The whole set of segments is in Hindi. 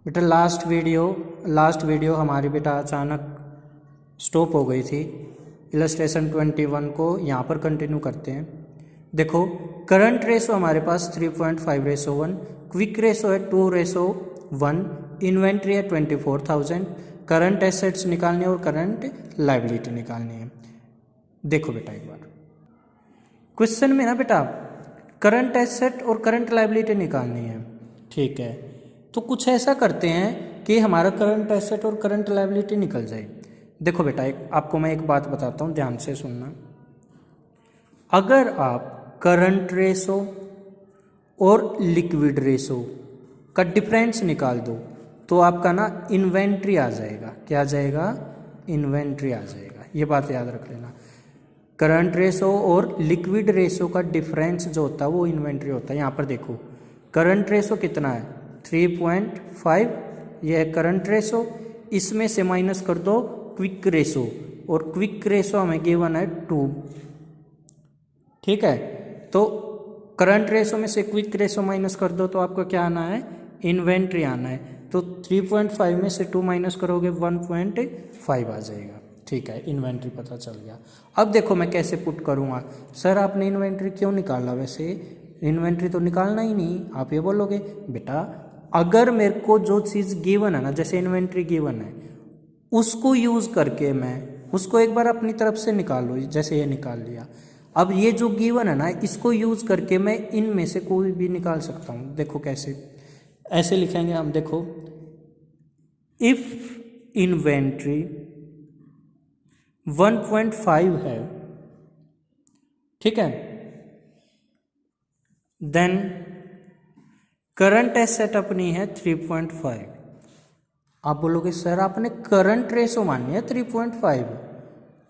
बेटा लास्ट वीडियो हमारी बेटा अचानक स्टॉप हो गई थी। इलस्ट्रेशन 21 को यहाँ पर कंटिन्यू करते हैं। देखो करंट रेशो हमारे पास 3.5:1, क्विक रेशो है 2:1, इन्वेंट्री है 24,000, करंट एसेट्स निकालनी है और करंट लायबिलिटी निकालनी है। देखो बेटा एक बार क्वेश्चन में ना बेटा करंट एसेट और करंट लायबिलिटी निकालनी है, ठीक है। तो कुछ ऐसा करते हैं कि हमारा करंट एसेट और करंट लायबिलिटी निकल जाए। देखो बेटा आपको मैं एक बात बताता हूँ, ध्यान से सुनना। अगर आप करंट रेशो और लिक्विड रेशो का डिफरेंस निकाल दो तो आपका ना इन्वेंट्री आ जाएगा। क्या आ जाएगा? इन्वेंट्री आ जाएगा। ये बात याद रख लेना। करंट रेशो और लिक्विड रेशो का डिफरेंस जो होता है वो इन्वेंट्री होता है। यहाँ पर देखो करंट रेशो कितना है 3.5, यह है करंट रेशो। इसमें से माइनस कर दो क्विक रेशो, और क्विक रेशो हमें गिवन है 2, ठीक है। तो करंट रेशो में से क्विक रेशो माइनस कर दो तो आपको क्या आना है? इन्वेंट्री आना है। तो 3.5 में से 2 माइनस करोगे 1.5 आ जाएगा, ठीक है। इन्वेंट्री पता चल गया। अब देखो मैं कैसे पुट करूँगा। सर आपने इन्वेंट्री क्यों निकाला? वैसे इन्वेंट्री तो निकालना ही नहीं। आप ये बोलोगे बेटा अगर मेरे को जो चीज़ गिवन है ना, जैसे इन्वेंट्री गिवन है, उसको यूज़ करके मैं उसको एक बार अपनी तरफ से निकाल लो, जैसे ये निकाल लिया। अब ये जो गिवन है ना, इसको यूज़ करके मैं इनमें से कोई भी निकाल सकता हूँ। देखो कैसे, ऐसे लिखेंगे हम। देखो इफ इन्वेंट्री 1.5 है, ठीक है, देन करंट एसेट अपनी है 3.5। आप बोलोगे सर आपने करंट रेशो मानी है 3.5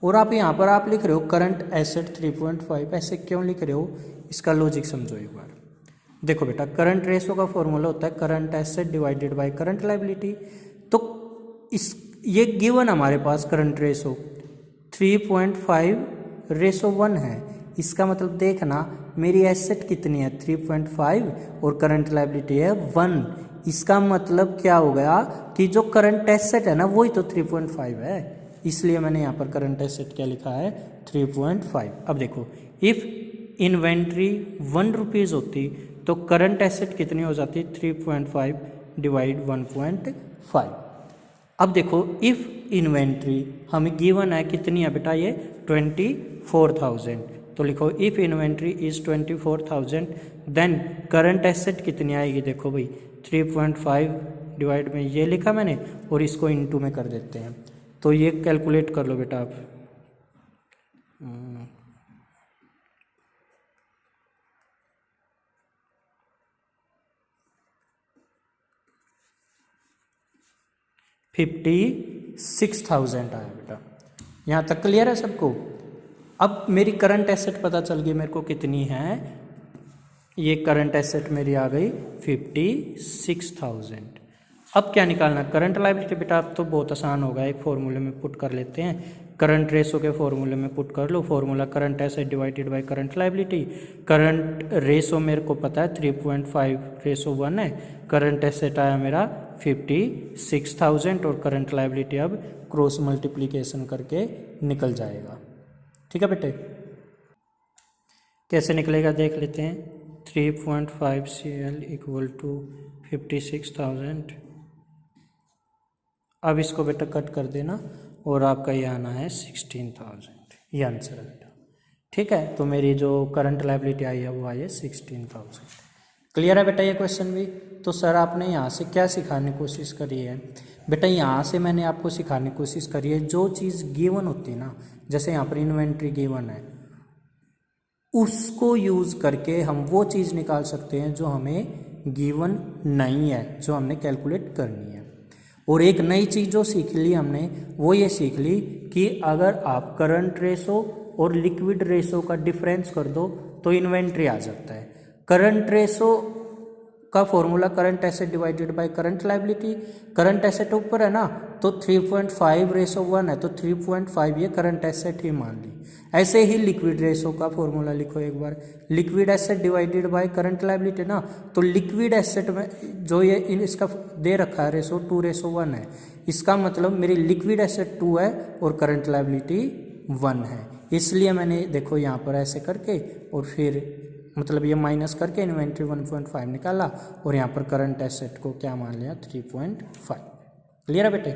और आप यहाँ पर आप लिख रहे हो करंट एसेट 3.5, ऐसे क्यों लिख रहे हो? इसका लॉजिक समझो एक बार। देखो बेटा करंट रेशो का फॉर्मूला होता है current asset divided by current liability. तो इस ये गिवन हमारे पास करंट रेशो 3.5:1 है। इसका मतलब देखना मेरी एसेट कितनी है 3.5 और करंट लायबिलिटी है 1। इसका मतलब क्या हो गया कि जो करंट एसेट है ना वही तो 3.5 है, इसलिए मैंने यहाँ पर करंट एसेट क्या लिखा है 3.5। अब देखो इफ इन्वेंट्री 1 रुपीज़ होती तो करंट एसेट कितनी हो जाती? 3.5 डिवाइड 1.5। अब देखो इफ इन्वेंट्री हमें गिवन है कितनी है बेटा? ये 24,000। तो लिखो if inventory is 24,000 then current asset कितनी आएगी? देखो भाई 3.5 डिवाइड में ये लिखा मैंने और इसको इनटू में कर देते हैं। तो ये कैलकुलेट कर लो बेटा आप। $56,000 आया बेटा। यहाँ तक क्लियर है सबको? अब मेरी करंट एसेट पता चल गई मेरे को कितनी है। ये करंट एसेट मेरी आ गई 56,000। अब क्या निकालना? Current liability. बेटा अब तो बहुत आसान होगा, एक फॉर्मूले में पुट कर लेते हैं। करंट रेशो के फॉर्मूले में पुट कर लो। Formula current asset divided by current liability. Current ratio मेरे को पता है 3.5:1 है। करंट एसेट आया मेरा 56,000 और करंट लायबिलिटी अब क्रॉस मल्टीप्लीकेशन करके निकल जाएगा, ठीक है बेटे। कैसे निकलेगा देख लेते हैं। 3.5 CL इक्वल टू 56,000। अब इसको बेटा कट कर देना और आपका ये आना है 16,000। ये आंसर है बेटा, ठीक है। तो मेरी जो करंट लायबिलिटी आई है वो आई है 16,000। क्लियर है बेटा ये क्वेश्चन भी? तो सर आपने यहाँ से क्या सिखाने की कोशिश करी है? बेटा यहाँ से मैंने आपको सिखाने की कोशिश करी है जो चीज़ गिवन होती है ना, जैसे यहाँ पर इन्वेंट्री गिवन है, उसको यूज़ करके हम वो चीज़ निकाल सकते हैं जो हमें गिवन नहीं है, जो हमने कैलकुलेट करनी है। और एक नई चीज़ जो सीख ली हमने वो ये सीख ली कि अगर आप करंट रेशो और लिक्विड रेशो का डिफरेंस कर दो तो इन्वेंट्री आ जाता है। करंट रेशो का formula current asset divided by current liability, current asset ऊपर है ना तो 3.5:1 है, तो 3.5 ये करंट एसेट ही मान ली। ऐसे ही लिक्विड रेशो का फॉर्मूला लिखो एक बार, liquid asset divided by current liability ना, तो लिक्विड एसेट में जो ये इसका दे रखा है रेशो 2:1 है, इसका मतलब मेरी लिक्विड एसेट 2 है और करंट लायबिलिटी 1 है, इसलिए मैंने देखो यहाँ पर ऐसे करके और फिर मतलब ये माइनस करके इन्वेंट्री 1.5 निकाला और यहाँ पर करंट एसेट को क्या मान लिया 3.5। क्लियर है बेटे?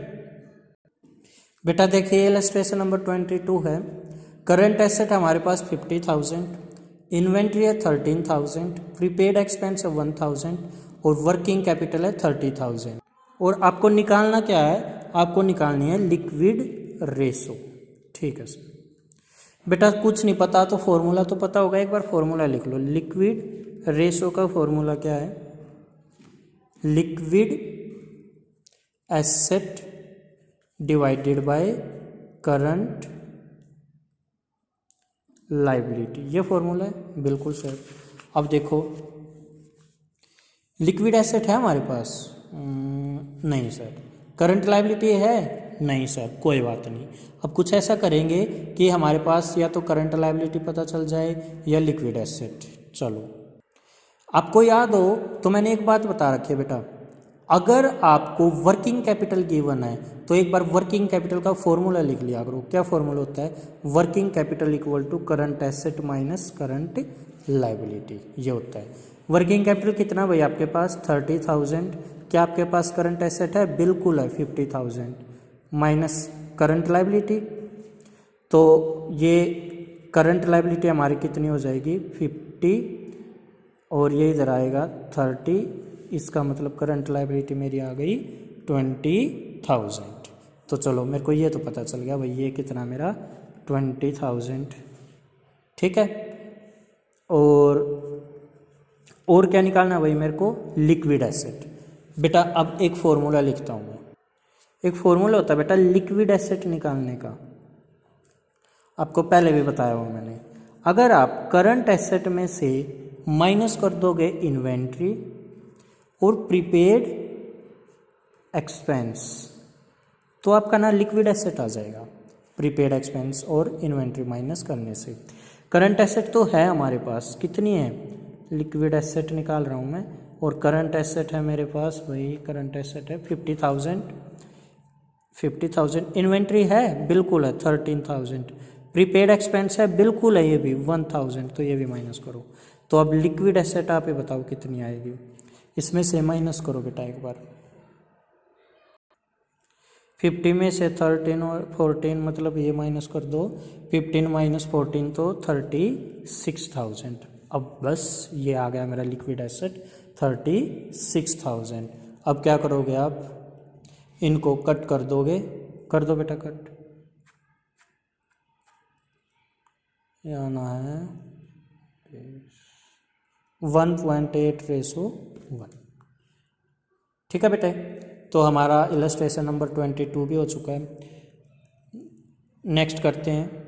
बेटा देखिए इलस्ट्रेशन नंबर 22 है, करंट एसेट हमारे पास 50,000, इन्वेंट्री है 13,000, प्रीपेड एक्सपेंस है 1,000 और वर्किंग कैपिटल है 30,000। और आपको निकालना क्या है, आपको निकालनी है लिक्विड रेशो। ठीक है सर। बेटा कुछ नहीं पता तो फॉर्मूला तो पता होगा, एक बार फॉर्मूला लिख लो। लिक्विड रेशो का फॉर्मूला क्या है, liquid asset divided by current liability, ये फॉर्मूला है, बिल्कुल सर। अब देखो लिक्विड एसेट है हमारे पास, नहीं सर। करंट लायबिलिटी है, नहीं सर, कोई बात नहीं। अब कुछ ऐसा करेंगे कि हमारे पास या तो करंट लायबिलिटी पता चल जाए या लिक्विड एसेट। चलो आपको याद हो तो मैंने एक बात बता रखी है बेटा, अगर आपको वर्किंग कैपिटल गिवन है तो एक बार वर्किंग कैपिटल का फॉर्मूला लिख लिया करो। क्या फॉर्मूला होता है, working capital equal to current asset minus current liability, ये होता है। वर्किंग कैपिटल कितना भाई आपके पास 30,000, क्या आपके पास करंट एसेट है, बिल्कुल है 50,000, माइनस करंट लायबिलिटी, तो ये करंट लायबिलिटी हमारी कितनी हो जाएगी 50 और ये इधर आएगा 30, इसका मतलब करंट लायबिलिटी मेरी आ गई 20,000। तो चलो मेरे को ये तो पता चल गया भाई ये कितना मेरा 20,000। ठीक है, और क्या निकालना है भाई मेरे को, लिक्विड एसेट। बेटा अब एक फॉर्मूला लिखता हूँ मैं, एक फॉर्मूला होता है बेटा लिक्विड एसेट निकालने का, आपको पहले भी बताया हुआ मैंने। अगर आप करंट एसेट में से माइनस कर दोगे इन्वेंट्री और प्रीपेड एक्सपेंस तो आपका ना लिक्विड एसेट आ जाएगा, प्रीपेड एक्सपेंस और इन्वेंट्री माइनस करने से। करंट एसेट तो है हमारे पास, कितनी है, लिक्विड एसेट निकाल रहा हूँ मैं, और करंट एसेट है मेरे पास भाई, करंट एसेट है 50,000, इन्वेंट्री है बिल्कुल है 13,000, प्रीपेड एक्सपेंस है बिल्कुल है ये भी 1,000, तो ये भी माइनस करो। तो अब लिक्विड एसेट आप ही बताओ कितनी आएगी, इसमें से माइनस करो बेटा एक बार। 50 में से 13 और 14 मतलब ये माइनस कर दो, 15 माइनस 14 तो 36,000। अब बस ये आ गया मेरा लिक्विड एसेट 36,000। अब क्या करोगे आप, इनको कट कर दोगे, कर दो बेटा कट, ये आना है 1.8:1। ठीक है बेटे, तो हमारा इलस्ट्रेशन नंबर 22 भी हो चुका है। नेक्स्ट करते हैं